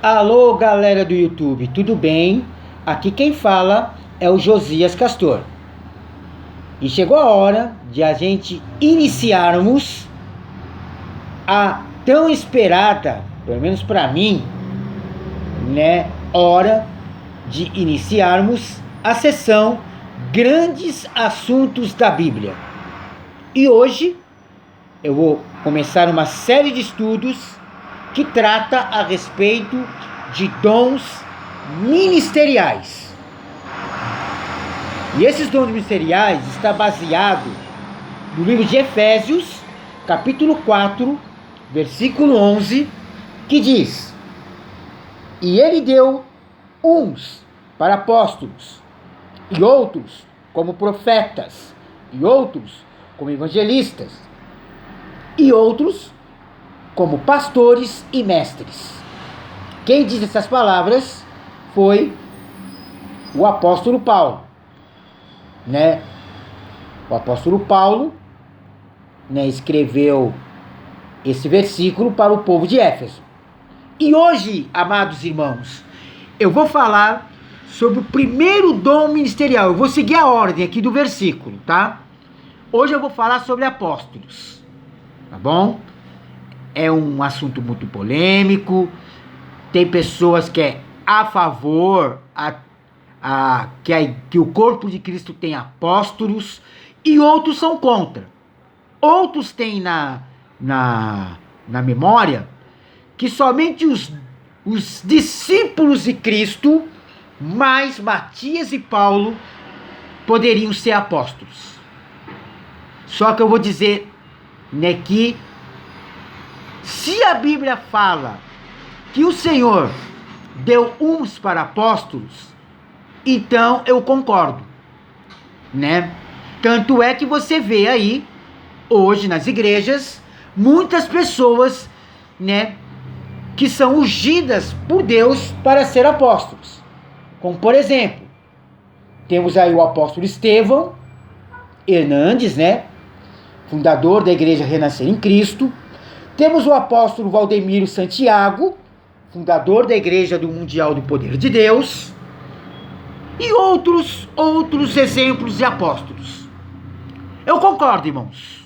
Alô, galera do YouTube, tudo bem? Aqui quem fala é o Josias Castor. E chegou a hora de a gente iniciarmos a tão esperada, pelo menos para mim, hora de iniciarmos a sessão Grandes Assuntos da Bíblia. E hoje eu vou começar uma série de estudos que trata a respeito de dons ministeriais. E esses dons ministeriais está baseado no livro de Efésios, capítulo 4, versículo 11, que diz: E ele deu uns para apóstolos, e outros como profetas, e outros como evangelistas, e outros como pastores e mestres. Quem disse essas palavras foi o apóstolo Paulo, O apóstolo Paulo, escreveu esse versículo para o povo de Éfeso. E hoje, amados irmãos, eu vou falar sobre o primeiro dom ministerial. Eu vou seguir a ordem aqui do versículo, tá? Hoje eu vou falar sobre apóstolos, tá bom? É um assunto muito polêmico. Tem pessoas que é a favor que o corpo de Cristo tem apóstolos, e outros são contra. Outros têm na memória que somente os discípulos de Cristo, mais Matias e Paulo, poderiam ser apóstolos. Só que eu vou dizer que se a Bíblia fala que o Senhor deu uns para apóstolos, então eu concordo, Tanto é que você vê aí, hoje nas igrejas, muitas pessoas, que são ungidas por Deus para ser apóstolos. Como, por exemplo, temos aí o apóstolo Estevão Hernandes, fundador da Igreja Renascer em Cristo. Temos o apóstolo Valdemiro Santiago, fundador da Igreja do Mundial do Poder de Deus, e outros exemplos de apóstolos. Eu concordo, irmãos,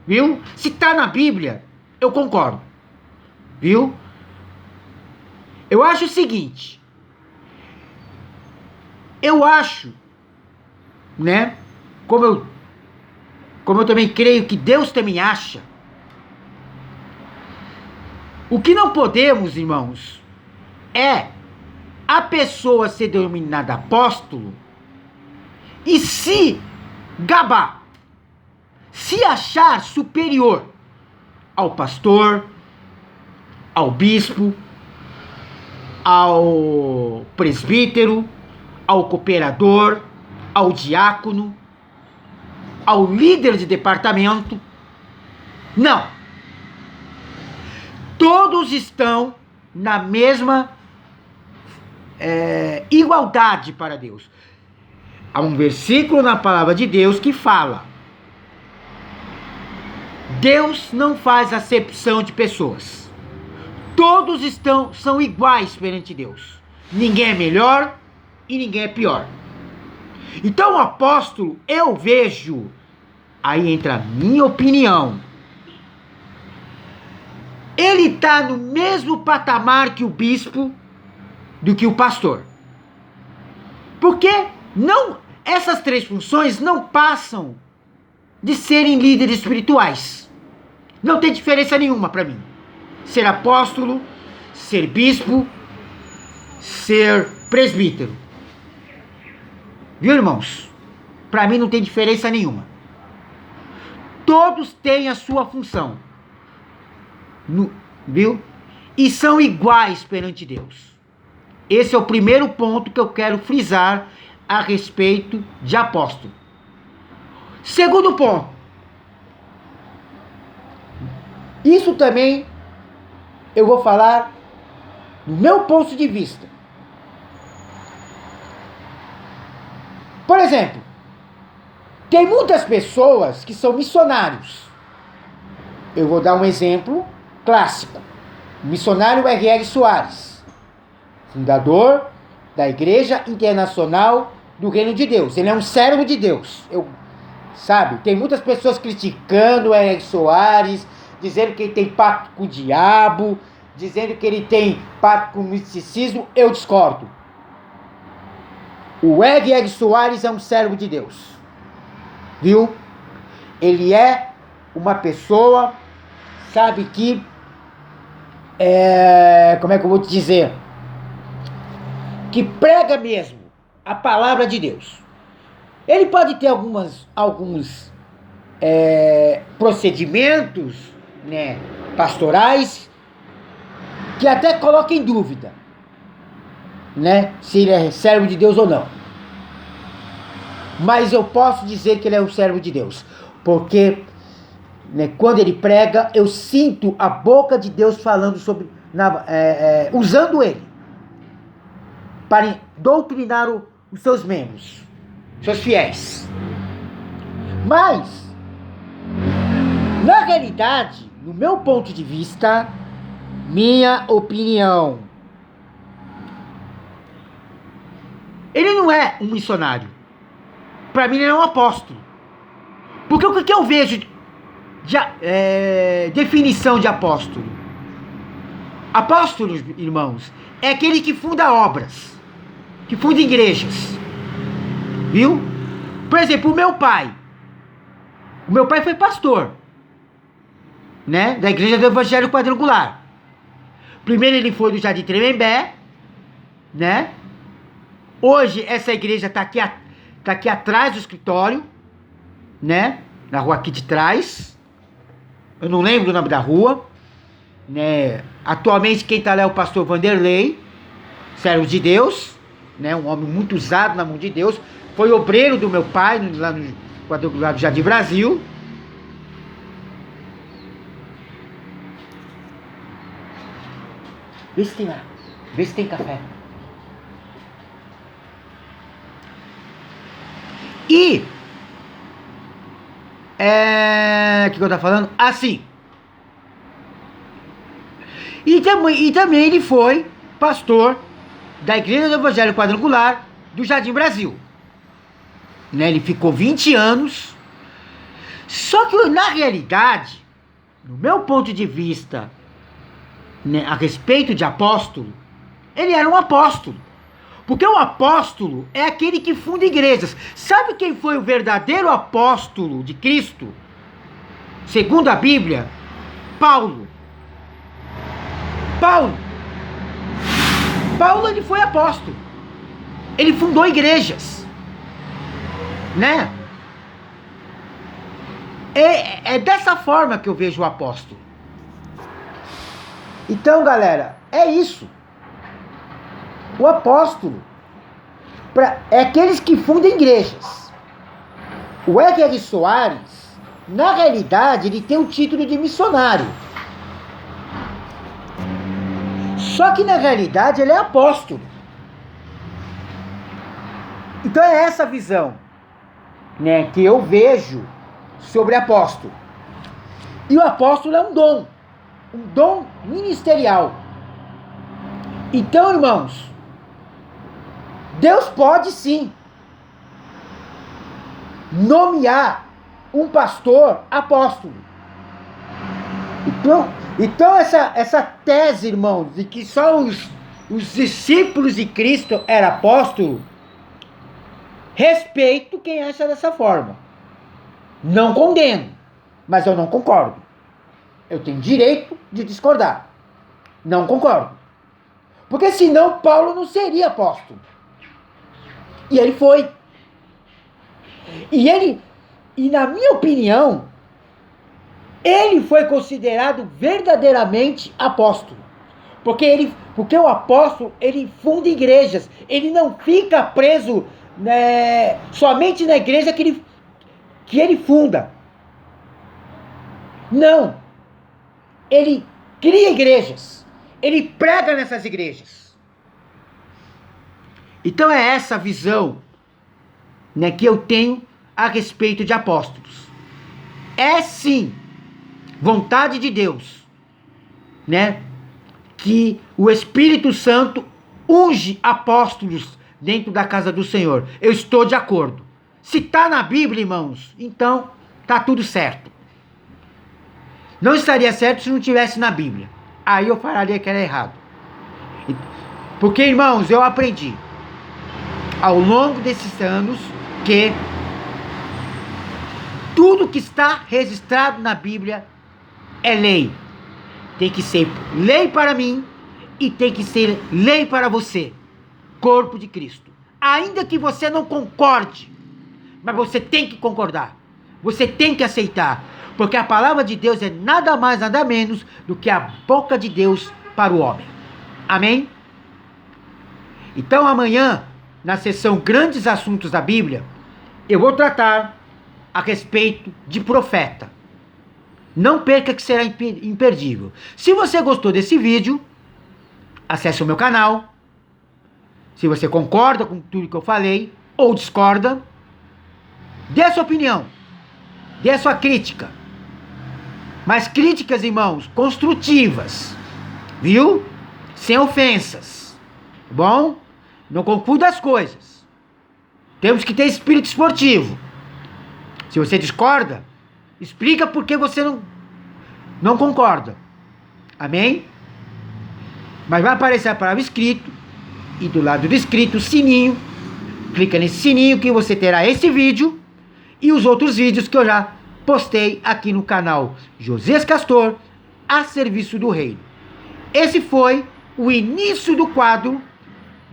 viu? Se está na Bíblia, eu concordo, viu? Eu acho o seguinte, como eu também creio que Deus também acha, o que não podemos, irmãos, é a pessoa ser denominada apóstolo e se gabar, se achar superior ao pastor, ao bispo, ao presbítero, ao cooperador, ao diácono, ao líder de departamento. Não. Todos estão na mesma igualdade para Deus. Há um versículo na palavra de Deus que fala: Deus não faz acepção de pessoas. Todos são iguais perante Deus. Ninguém é melhor e ninguém é pior. Então o apóstolo, eu vejo, aí entra a minha opinião, ele está no mesmo patamar que o bispo, do que o pastor. Porque essas três funções não passam de serem líderes espirituais. Não tem diferença nenhuma para mim. Ser apóstolo, ser bispo, ser presbítero. Viu, irmãos? Para mim não tem diferença nenhuma. Todos têm a sua função. Viu? E são iguais perante Deus. Esse é o primeiro ponto que eu quero frisar a respeito de apóstolo. Segundo ponto. Isso também eu vou falar do meu ponto de vista. Por exemplo, tem muitas pessoas que são missionários. Eu vou dar um exemplo clássico. O missionário R.R. Soares. fundador da Igreja Internacional do Reino de Deus. Ele é um servo de Deus. Sabe, tem muitas pessoas criticando o Hélio Soares, dizendo que ele tem pacto com o diabo, dizendo que ele tem pacto com o misticismo. Eu discordo. O Hélio Soares é um servo de Deus. Viu? Ele é uma pessoa, sabe, que como é que eu vou te dizer? Que prega mesmo a palavra de Deus. Ele pode ter alguns procedimentos, né, pastorais, que até colocam em dúvida, né, se ele é servo de Deus ou não. Mas eu posso dizer que ele é um servo de Deus, porque, né, quando ele prega, eu sinto a boca de Deus falando usando ele para doutrinar os seus membros, seus fiéis. Mas, na realidade, no meu ponto de vista, minha opinião, ele não é um missionário. Para mim, ele é um apóstolo. Porque o que eu vejo de definição de apóstolo? Apóstolos, irmãos, é aquele que funda obras, que funda igrejas. Viu? Por exemplo, o meu pai foi pastor, né, da Igreja do Evangelho Quadrangular. Primeiro ele foi do Jardim Tremembé, né? Hoje essa igreja está aqui atrás do escritório, né? Na rua aqui de trás. Eu não lembro o nome da rua, né? Atualmente quem está lá é o pastor Vanderlei, servo de Deus, né? Um homem muito usado na mão de Deus. Foi obreiro do meu pai lá no Quadrangular do Jardim Brasil. Vê se tem lá. Vê se tem café. E o que eu tô falando? Assim. E também ele foi pastor da Igreja do Evangelho Quadrangular do Jardim Brasil. Né? Ele ficou 20 anos. Só que na realidade, no meu ponto de vista, né, a respeito de apóstolo, ele era um apóstolo. Porque o apóstolo é aquele que funda igrejas. Sabe quem foi o verdadeiro apóstolo de Cristo? Segundo a Bíblia, Paulo. Paulo, ele foi apóstolo. Ele fundou igrejas, né? É dessa forma que eu vejo o apóstolo. Então, galera, é isso. O apóstolo é aqueles que fundam igrejas. O Hélio Soares, na realidade, ele tem o título de missionário. Só que na realidade ele é apóstolo. Então é essa visão, né, que eu vejo sobre apóstolo. E o apóstolo é um dom ministerial. Então, irmãos, Deus pode sim nomear um pastor apóstolo. Então essa tese, irmãos, de que só os discípulos de Cristo eram apóstolo, respeito quem acha dessa forma. Não condeno, mas eu não concordo. Eu tenho direito de discordar. Não concordo. Porque senão Paulo não seria apóstolo. E ele foi. E na minha opinião, ele foi considerado verdadeiramente apóstolo. Porque o apóstolo, ele funda igrejas. Ele não fica preso, né, somente na igreja que ele funda. Não. Ele cria igrejas. Ele prega nessas igrejas. Então é essa visão, né, que eu tenho a respeito de apóstolos. É sim vontade de Deus, né, que o Espírito Santo unge apóstolos dentro da casa do Senhor. Eu estou de acordo. Se está na Bíblia, irmãos, então está tudo certo. Não estaria certo se não tivesse na Bíblia. Aí eu falaria que era errado. Porque, irmãos, eu aprendi ao longo desses anos que tudo que está registrado na Bíblia é lei. Tem que ser lei para mim e tem que ser lei para você, corpo de Cristo. Ainda que você não concorde, mas você tem que concordar. Você tem que aceitar. Porque a palavra de Deus é nada mais, nada menos do que a boca de Deus para o homem. Amém? Então amanhã, na sessão Grandes Assuntos da Bíblia, eu vou tratar a respeito de profeta. Não perca que será imperdível. Se você gostou desse vídeo, acesse o meu canal. Se você concorda com tudo que eu falei, ou discorda, dê a sua opinião. Dê a sua crítica. Mas críticas, irmãos, construtivas. Viu? Sem ofensas. Tá bom? Não confunda as coisas. Temos que ter espírito esportivo. Se você discorda, explica por que você não concorda. Amém? Mas vai aparecer a palavra escrito. E do lado do escrito, o sininho. Clica nesse sininho que você terá esse vídeo e os outros vídeos que eu já postei aqui no canal Josias Castor, a serviço do reino. Esse foi o início do quadro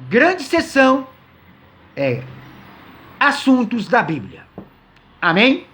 Grande Sessão Assuntos da Bíblia. Amém?